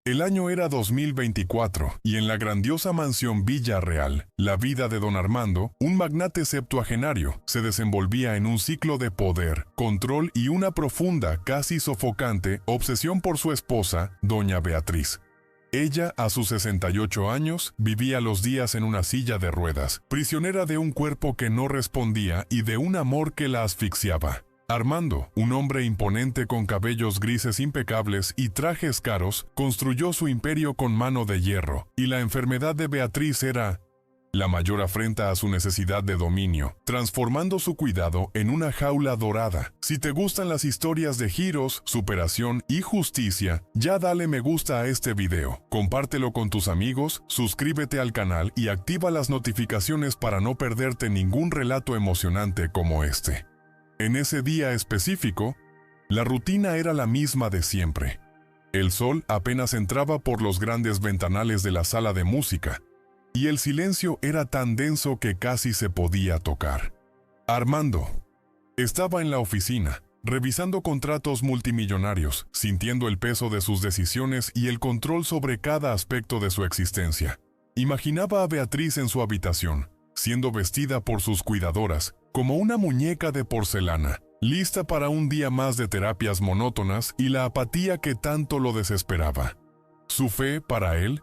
El año era 2024, y en la grandiosa mansión Villa Real, la vida de don Armando, un magnate septuagenario, se desenvolvía en un ciclo de poder, control y una profunda, casi sofocante, obsesión por su esposa, doña Beatriz. Ella, a sus 68 años, vivía los días en una silla de ruedas, prisionera de un cuerpo que no respondía y de un amor que la asfixiaba. Armando, un hombre imponente con cabellos grises impecables y trajes caros, construyó su imperio con mano de hierro, y la enfermedad de Beatriz era la mayor afrenta a su necesidad de dominio, transformando su cuidado en una jaula dorada. Si te gustan las historias de giros, superación y justicia, ya dale me gusta a este video, compártelo con tus amigos, suscríbete al canal y activa las notificaciones para no perderte ningún relato emocionante como este. En ese día específico, la rutina era la misma de siempre. El sol apenas entraba por los grandes ventanales de la sala de música, y el silencio era tan denso que casi se podía tocar. Armando estaba en la oficina, revisando contratos multimillonarios, sintiendo el peso de sus decisiones y el control sobre cada aspecto de su existencia. Imaginaba a Beatriz en su habitación, siendo vestida por sus cuidadoras, como una muñeca de porcelana, lista para un día más de terapias monótonas y la apatía que tanto lo desesperaba. Su fe, para él,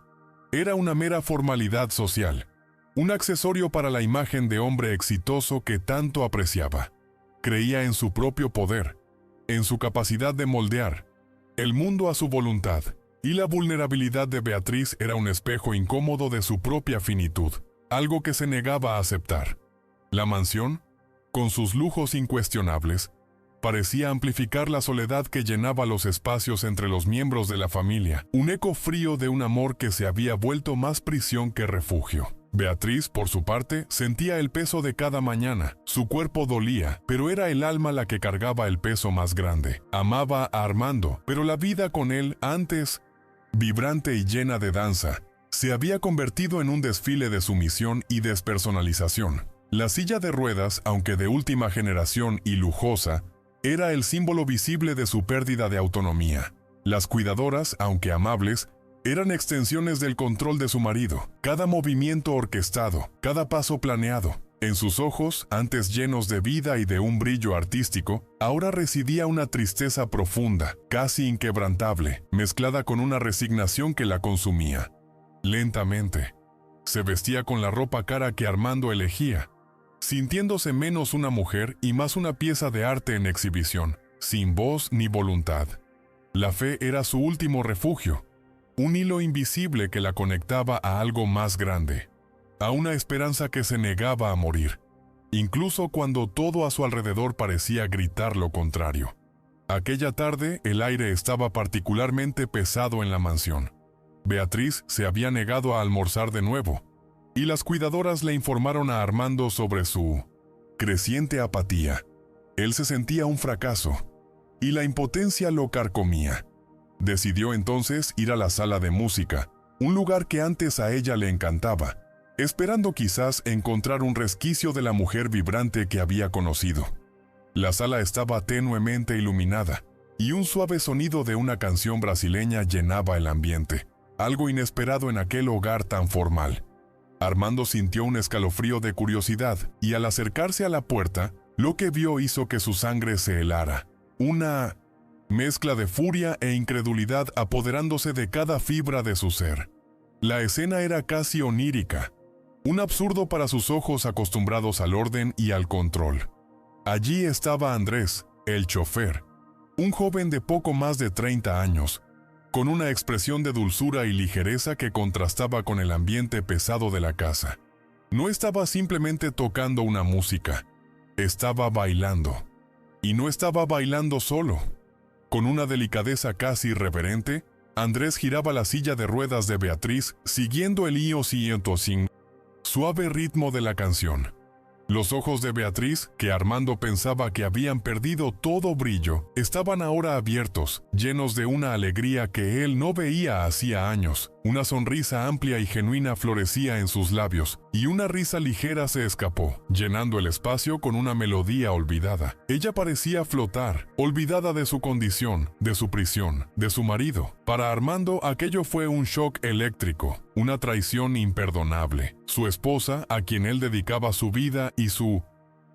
era una mera formalidad social, un accesorio para la imagen de hombre exitoso que tanto apreciaba. Creía en su propio poder, en su capacidad de moldear el mundo a su voluntad, y la vulnerabilidad de Beatriz era un espejo incómodo de su propia finitud, algo que se negaba a aceptar. La mansión, con sus lujos incuestionables, parecía amplificar la soledad que llenaba los espacios entre los miembros de la familia, un eco frío de un amor que se había vuelto más prisión que refugio. Beatriz, por su parte, sentía el peso de cada mañana. Su cuerpo dolía, pero era el alma la que cargaba el peso más grande. Amaba a Armando, pero la vida con él, antes vibrante y llena de danza, se había convertido en un desfile de sumisión y despersonalización. La silla de ruedas, aunque de última generación y lujosa, era el símbolo visible de su pérdida de autonomía. Las cuidadoras, aunque amables, eran extensiones del control de su marido. Cada movimiento orquestado, cada paso planeado. En sus ojos, antes llenos de vida y de un brillo artístico, ahora residía una tristeza profunda, casi inquebrantable, mezclada con una resignación que la consumía. Lentamente, se vestía con la ropa cara que Armando elegía, sintiéndose menos una mujer y más una pieza de arte en exhibición, sin voz ni voluntad. La fe era su último refugio, un hilo invisible que la conectaba a algo más grande, a una esperanza que se negaba a morir, incluso cuando todo a su alrededor parecía gritar lo contrario. Aquella tarde, el aire estaba particularmente pesado en la mansión. Beatriz se había negado a almorzar de nuevo, y las cuidadoras le informaron a Armando sobre su creciente apatía. Él se sentía un fracaso, y la impotencia lo carcomía. Decidió entonces ir a la sala de música, un lugar que antes a ella le encantaba, esperando quizás encontrar un resquicio de la mujer vibrante que había conocido. La sala estaba tenuemente iluminada, y un suave sonido de una canción brasileña llenaba el ambiente, algo inesperado en aquel hogar tan formal. Armando sintió un escalofrío de curiosidad, y al acercarse a la puerta, lo que vio hizo que su sangre se helara. Una mezcla de furia e incredulidad apoderándose de cada fibra de su ser. La escena era casi onírica, un absurdo para sus ojos acostumbrados al orden y al control. Allí estaba Andrés, el chofer, un joven de poco más de 30 años, con una expresión de dulzura y ligereza que contrastaba con el ambiente pesado de la casa. No estaba simplemente tocando una música, estaba bailando. Y no estaba bailando solo. Con una delicadeza casi irreverente, Andrés giraba la silla de ruedas de Beatriz, siguiendo el suave ritmo de la canción. Los ojos de Beatriz, que Armando pensaba que habían perdido todo brillo, estaban ahora abiertos, llenos de una alegría que él no veía hacía años. Una sonrisa amplia y genuina florecía en sus labios, y una risa ligera se escapó, llenando el espacio con una melodía olvidada. Ella parecía flotar, olvidada de su condición, de su prisión, de su marido. Para Armando, aquello fue un shock eléctrico, una traición imperdonable. Su esposa, a quien él dedicaba su vida y su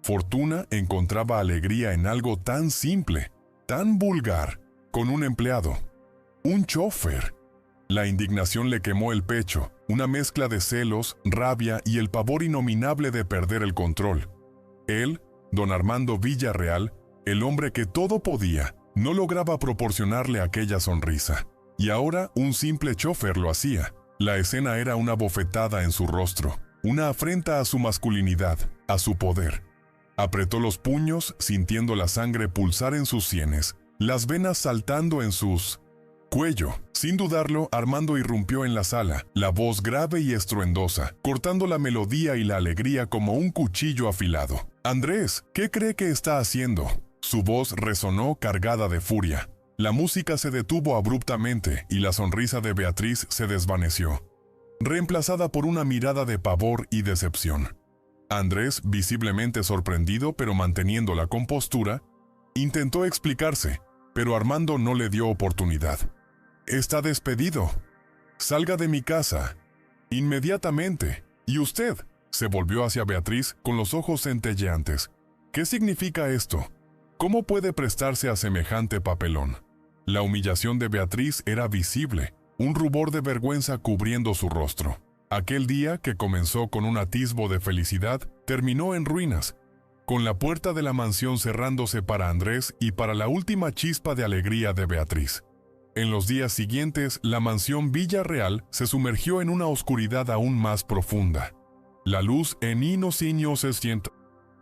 fortuna, encontraba alegría en algo tan simple, tan vulgar, con un empleado, un chofer. La indignación le quemó el pecho, una mezcla de celos, rabia y el pavor innominable de perder el control. Él, don Armando Villarreal, el hombre que todo podía, no lograba proporcionarle aquella sonrisa. Y ahora un simple chofer lo hacía. La escena era una bofetada en su rostro, una afrenta a su masculinidad, a su poder. Apretó los puños, sintiendo la sangre pulsar en sus sienes, las venas saltando en sus cuello. Sin dudarlo, Armando irrumpió en la sala, la voz grave y estruendosa, cortando la melodía y la alegría como un cuchillo afilado. «Andrés, ¿qué cree que está haciendo?». Su voz resonó cargada de furia. La música se detuvo abruptamente y la sonrisa de Beatriz se desvaneció, reemplazada por una mirada de pavor y decepción. Andrés, visiblemente sorprendido pero manteniendo la compostura, intentó explicarse, pero Armando no le dio oportunidad. «Está despedido. Salga de mi casa. Inmediatamente. Y usted», se volvió hacia Beatriz con los ojos centelleantes. «¿Qué significa esto? ¿Cómo puede prestarse a semejante papelón?». La humillación de Beatriz era visible, un rubor de vergüenza cubriendo su rostro. Aquel día, que comenzó con un atisbo de felicidad, terminó en ruinas, con la puerta de la mansión cerrándose para Andrés y para la última chispa de alegría de Beatriz. En los días siguientes, la mansión Villarreal se sumergió en una oscuridad aún más profunda. La luz en se siente.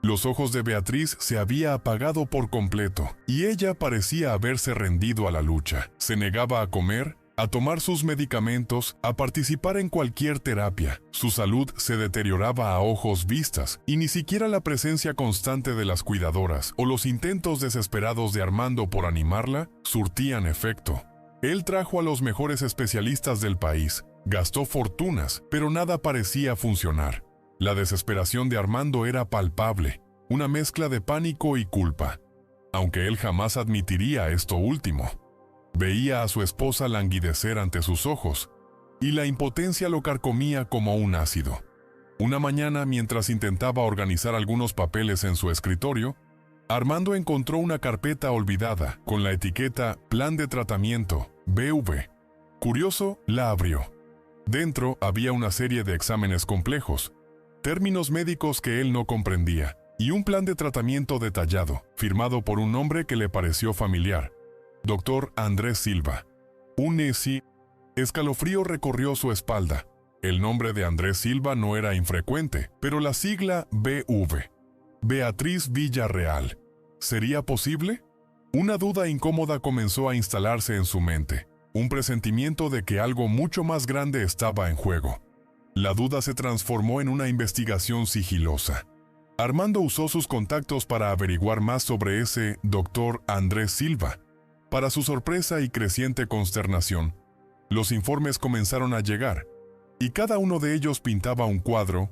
Los ojos de Beatriz se había apagado por completo, y ella parecía haberse rendido a la lucha. Se negaba a comer, a tomar sus medicamentos, a participar en cualquier terapia. Su salud se deterioraba a ojos vistas, y ni siquiera la presencia constante de las cuidadoras o los intentos desesperados de Armando por animarla surtían efecto. Él trajo a los mejores especialistas del país, gastó fortunas, pero nada parecía funcionar. La desesperación de Armando era palpable, una mezcla de pánico y culpa, aunque él jamás admitiría esto último. Veía a su esposa languidecer ante sus ojos, y la impotencia lo carcomía como un ácido. Una mañana, mientras intentaba organizar algunos papeles en su escritorio, Armando encontró una carpeta olvidada con la etiqueta Plan de Tratamiento, BV. Curioso, la abrió. Dentro había una serie de exámenes complejos, términos médicos que él no comprendía, y un plan de tratamiento detallado, firmado por un nombre que le pareció familiar: Dr. Andrés Silva. Un escalofrío recorrió su espalda. El nombre de Andrés Silva no era infrecuente, pero la sigla BV. Beatriz Villarreal. ¿Sería posible? Una duda incómoda comenzó a instalarse en su mente, un presentimiento de que algo mucho más grande estaba en juego. La duda se transformó en una investigación sigilosa. Armando usó sus contactos para averiguar más sobre ese Dr. Andrés Silva. Para su sorpresa y creciente consternación, los informes comenzaron a llegar, y cada uno de ellos pintaba un cuadro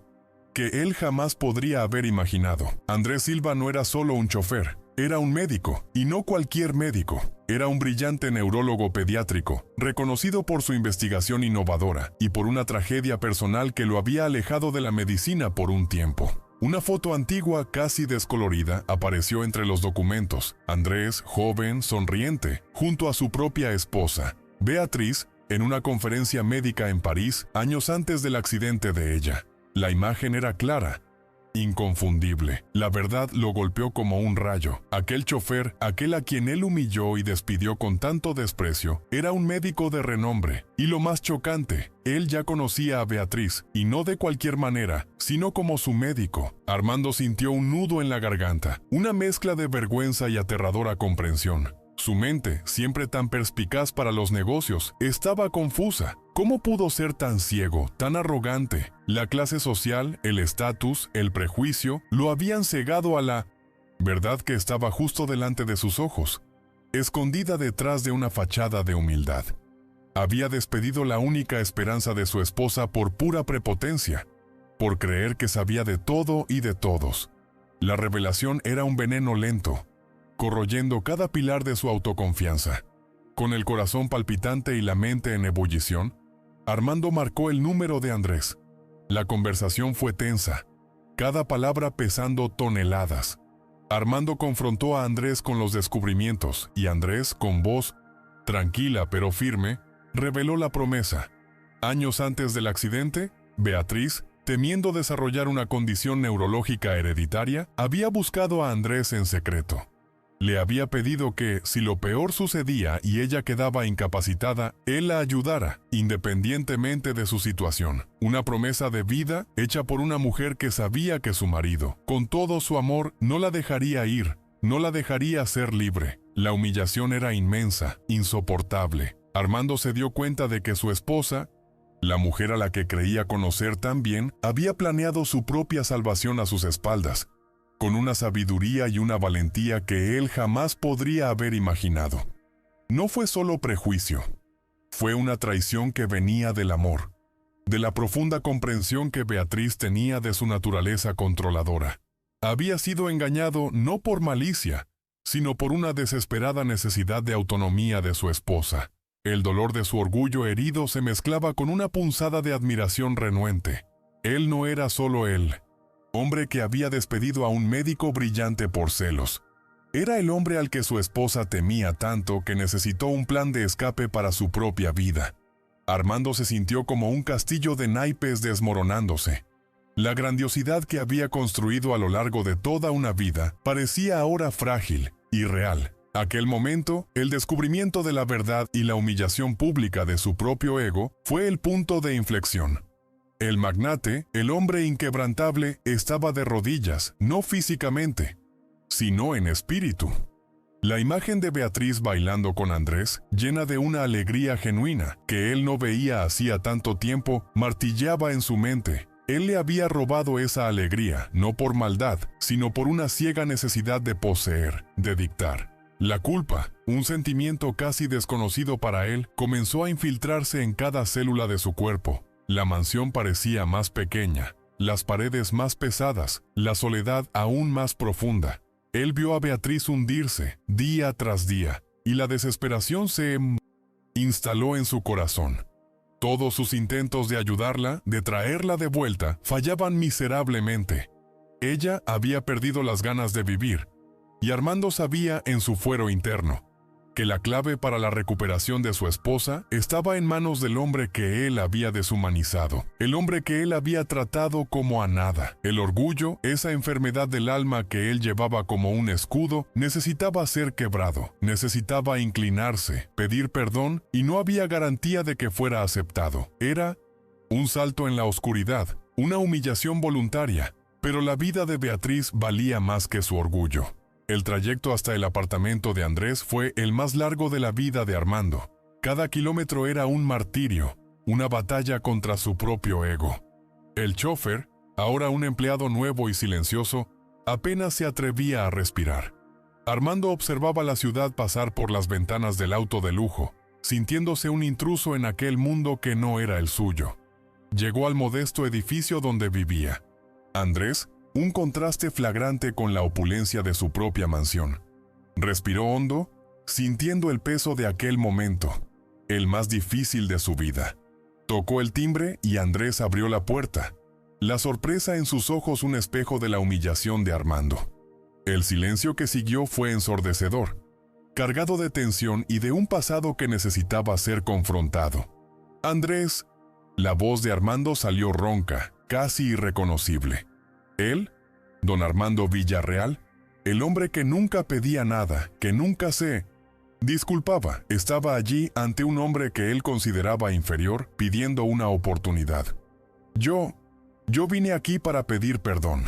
que él jamás podría haber imaginado. Andrés Silva no era solo un chofer, era un médico, y no cualquier médico. Era un brillante neurólogo pediátrico, reconocido por su investigación innovadora y por una tragedia personal que lo había alejado de la medicina por un tiempo. Una foto antigua, casi descolorida, apareció entre los documentos. Andrés, joven, sonriente, junto a su propia esposa, Beatriz, en una conferencia médica en París, años antes del accidente de ella. La imagen era clara, inconfundible. La verdad lo golpeó como un rayo. Aquel chofer, aquel a quien él humilló y despidió con tanto desprecio, era un médico de renombre. Y lo más chocante, él ya conocía a Beatriz, y no de cualquier manera, sino como su médico. Armando sintió un nudo en la garganta, una mezcla de vergüenza y aterradora comprensión. Su mente, siempre tan perspicaz para los negocios, estaba confusa. ¿Cómo pudo ser tan ciego, tan arrogante? La clase social, el estatus, el prejuicio, lo habían cegado a la verdad que estaba justo delante de sus ojos, escondida detrás de una fachada de humildad. Había despedido la única esperanza de su esposa por pura prepotencia, por creer que sabía de todo y de todos. La revelación era un veneno lento, corroyendo cada pilar de su autoconfianza. Con el corazón palpitante y la mente en ebullición, Armando marcó el número de Andrés. La conversación fue tensa, cada palabra pesando toneladas. Armando confrontó a Andrés con los descubrimientos y Andrés, con voz tranquila pero firme, reveló la promesa. Años antes del accidente, Beatriz, temiendo desarrollar una condición neurológica hereditaria, había buscado a Andrés en secreto. Le había pedido que, si lo peor sucedía y ella quedaba incapacitada, él la ayudara, independientemente de su situación. Una promesa de vida hecha por una mujer que sabía que su marido, con todo su amor, no la dejaría ir, no la dejaría ser libre. La humillación era inmensa, insoportable. Armando se dio cuenta de que su esposa, la mujer a la que creía conocer tan bien, había planeado su propia salvación a sus espaldas, con una sabiduría y una valentía que él jamás podría haber imaginado. No fue solo prejuicio, fue una traición que venía del amor, de la profunda comprensión que Beatriz tenía de su naturaleza controladora. Había sido engañado no por malicia, sino por una desesperada necesidad de autonomía de su esposa. El dolor de su orgullo herido se mezclaba con una punzada de admiración renuente. Él no era solo él, hombre que había despedido a un médico brillante por celos. Era el hombre al que su esposa temía tanto que necesitó un plan de escape para su propia vida. Armando se sintió como un castillo de naipes desmoronándose. La grandiosidad que había construido a lo largo de toda una vida parecía ahora frágil, irreal. Aquel momento, el descubrimiento de la verdad y la humillación pública de su propio ego, fue el punto de inflexión. El magnate, el hombre inquebrantable, estaba de rodillas, no físicamente, sino en espíritu. La imagen de Beatriz bailando con Andrés, llena de una alegría genuina, que él no veía hacía tanto tiempo, martilleaba en su mente. Él le había robado esa alegría, no por maldad, sino por una ciega necesidad de poseer, de dictar. La culpa, un sentimiento casi desconocido para él, comenzó a infiltrarse en cada célula de su cuerpo. La mansión parecía más pequeña, las paredes más pesadas, la soledad aún más profunda. Él vio a Beatriz hundirse, día tras día, y la desesperación se instaló en su corazón. Todos sus intentos de ayudarla, de traerla de vuelta, fallaban miserablemente. Ella había perdido las ganas de vivir, y Armando sabía en su fuero interno que la clave para la recuperación de su esposa estaba en manos del hombre que él había deshumanizado, el hombre que él había tratado como a nada. El orgullo, esa enfermedad del alma que él llevaba como un escudo, necesitaba ser quebrado, necesitaba inclinarse, pedir perdón, y no había garantía de que fuera aceptado. Era un salto en la oscuridad, una humillación voluntaria, pero la vida de Beatriz valía más que su orgullo. El trayecto hasta el apartamento de Andrés fue el más largo de la vida de Armando. Cada kilómetro era un martirio, una batalla contra su propio ego. El chofer, ahora un empleado nuevo y silencioso, apenas se atrevía a respirar. Armando observaba la ciudad pasar por las ventanas del auto de lujo, sintiéndose un intruso en aquel mundo que no era el suyo. Llegó al modesto edificio donde vivía. Andrés, un contraste flagrante con la opulencia de su propia mansión. Respiró hondo, sintiendo el peso de aquel momento, el más difícil de su vida. Tocó el timbre y Andrés abrió la puerta. La sorpresa en sus ojos un espejo de la humillación de Armando. El silencio que siguió fue ensordecedor, cargado de tensión y de un pasado que necesitaba ser confrontado. Andrés, la voz de Armando salió ronca, casi irreconocible. Él, don Armando Villarreal, el hombre que nunca pedía nada, que nunca se disculpaba, estaba allí ante un hombre que él consideraba inferior, pidiendo una oportunidad. Yo vine aquí para pedir perdón.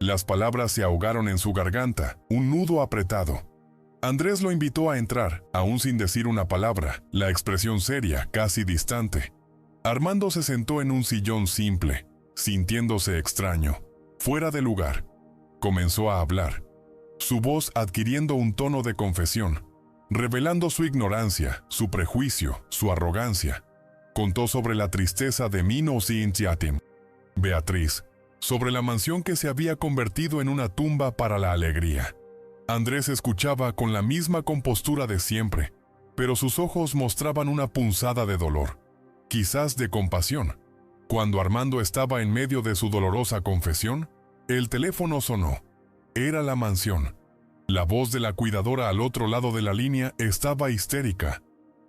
Las palabras se ahogaron en su garganta, un nudo apretado. Andrés lo invitó a entrar, aún sin decir una palabra, la expresión seria, casi distante. Armando se sentó en un sillón simple, sintiéndose extraño, fuera de lugar. Comenzó a hablar, su voz adquiriendo un tono de confesión. revelando su ignorancia, su prejuicio, su arrogancia. Contó sobre la tristeza de Minos y Intiatim, Beatriz, sobre la mansión que se había convertido en una tumba para la alegría. Andrés escuchaba con la misma compostura de siempre, pero sus ojos mostraban una punzada de dolor, quizás de compasión. Cuando Armando estaba en medio de su dolorosa confesión, el teléfono sonó. Era la mansión. La voz de la cuidadora al otro lado de la línea estaba histérica,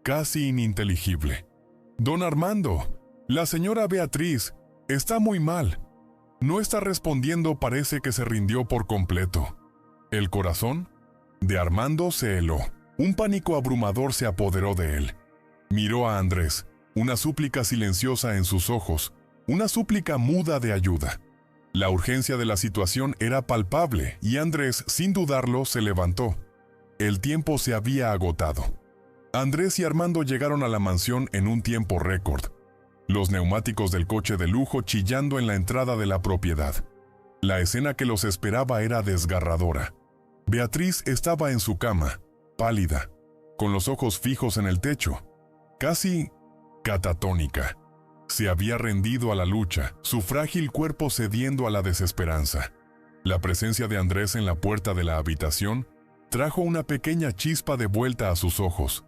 casi ininteligible. «Don Armando, la señora Beatriz está muy mal. No está respondiendo, parece que se rindió por completo». El corazón de Armando se heló. Un pánico abrumador se apoderó de él. Miró a Andrés, una súplica silenciosa en sus ojos, una súplica muda de ayuda. La urgencia de la situación era palpable y Andrés, sin dudarlo, se levantó. El tiempo se había agotado. Andrés y Armando llegaron a la mansión en un tiempo récord. Los neumáticos del coche de lujo chillando en la entrada de la propiedad. La escena que los esperaba era desgarradora. Beatriz estaba en su cama, pálida, con los ojos fijos en el techo, casi catatónica. Se había rendido a la lucha, su frágil cuerpo cediendo a la desesperanza. La presencia de Andrés en la puerta de la habitación trajo una pequeña chispa de vuelta a sus ojos,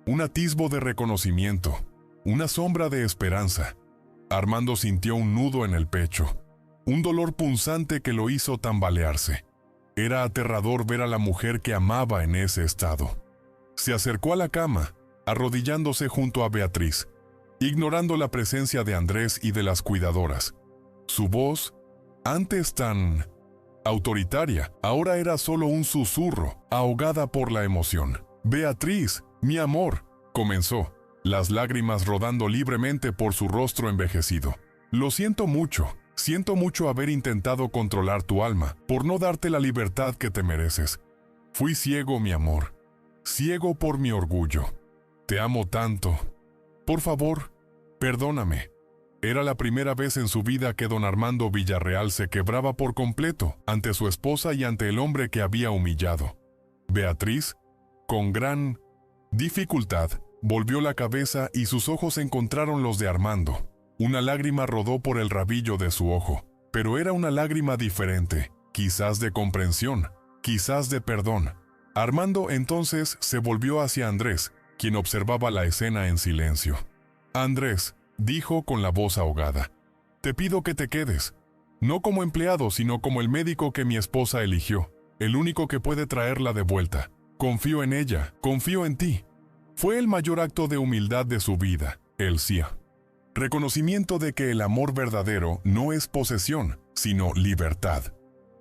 un atisbo de reconocimiento, una sombra de esperanza. Armando sintió un nudo en el pecho, un dolor punzante que lo hizo tambalearse. Era aterrador ver a la mujer que amaba en ese estado. Se acercó a la cama, arrodillándose junto a Beatriz, ignorando la presencia de Andrés y de las cuidadoras. Su voz, antes tan autoritaria, ahora era solo un susurro, ahogada por la emoción. «Beatriz, mi amor», comenzó, las lágrimas rodando libremente por su rostro envejecido. «Lo siento mucho haber intentado controlar tu alma, por no darte la libertad que te mereces. Fui ciego, mi amor, ciego por mi orgullo. Te amo tanto. Por favor, perdóname». Era la primera vez en su vida que don Armando Villarreal se quebraba por completo ante su esposa y ante el hombre que había humillado. Beatriz, con gran dificultad, volvió la cabeza y sus ojos encontraron los de Armando. Una lágrima rodó por el rabillo de su ojo, pero era una lágrima diferente, quizás de comprensión, quizás de perdón. Armando entonces se volvió hacia Andrés, quien observaba la escena en silencio. «Andrés», dijo con la voz ahogada, «te pido que te quedes, no como empleado, sino como el médico que mi esposa eligió, el único que puede traerla de vuelta. Confío en ella, confío en ti». Fue el mayor acto de humildad de su vida, el sí. Reconocimiento de que el amor verdadero no es posesión, sino libertad.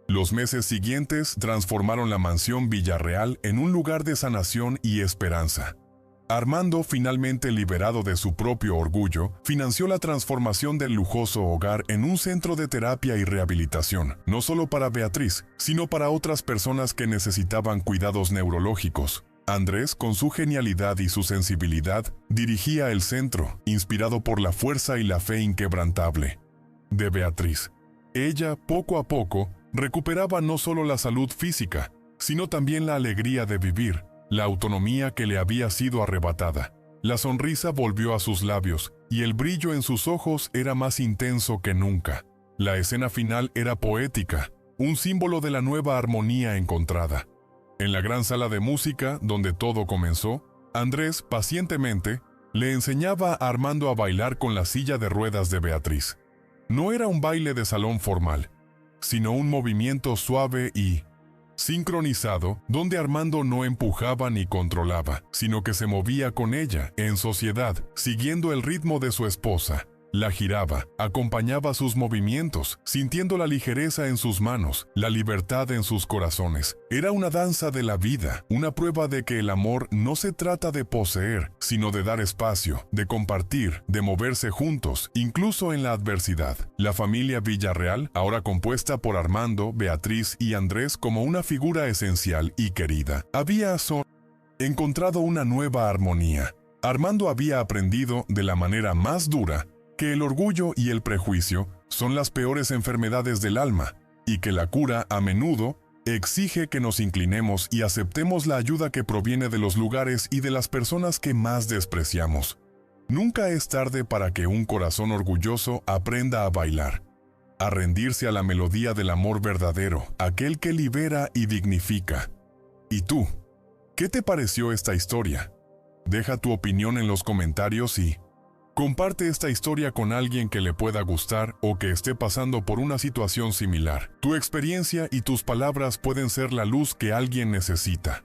Los meses siguientes transformaron la mansión Villarreal en un lugar de sanación y esperanza. Armando, finalmente liberado de su propio orgullo, financió la transformación del lujoso hogar en un centro de terapia y rehabilitación, no solo para Beatriz, sino para otras personas que necesitaban cuidados neurológicos. Andrés, con su genialidad y su sensibilidad, dirigía el centro, inspirado por la fuerza y la fe inquebrantable de Beatriz. Ella, poco a poco, recuperaba no solo la salud física, sino también la alegría de vivir, la autonomía que le había sido arrebatada. La sonrisa volvió a sus labios, y el brillo en sus ojos era más intenso que nunca. La escena final era poética, un símbolo de la nueva armonía encontrada. En la gran sala de música, donde todo comenzó, Andrés, pacientemente, le enseñaba a Armando a bailar con la silla de ruedas de Beatriz. No era un baile de salón formal, sino un movimiento suave y sincronizado, donde Armando no empujaba ni controlaba, sino que se movía con ella, en sociedad, siguiendo el ritmo de su esposa. La giraba, acompañaba sus movimientos, sintiendo la ligereza en sus manos, la libertad en sus corazones. Era una danza de la vida, una prueba de que el amor no se trata de poseer, sino de dar espacio, de compartir, de moverse juntos, incluso en la adversidad. La familia Villarreal, ahora compuesta por Armando, Beatriz y Andrés como una figura esencial y querida, había encontrado una nueva armonía. Armando había aprendido de la manera más dura que el orgullo y el prejuicio son las peores enfermedades del alma y que la cura a menudo Exige que nos inclinemos y aceptemos la ayuda que proviene de los lugares y de las personas que más despreciamos. Nunca es tarde para que un corazón orgulloso aprenda a bailar, a rendirse a la melodía del amor verdadero, aquel que libera y dignifica. ¿Y tú? ¿Qué te pareció esta historia? Deja tu opinión en los comentarios y comparte esta historia con alguien que le pueda gustar o que esté pasando por una situación similar. Tu experiencia y tus palabras pueden ser la luz que alguien necesita.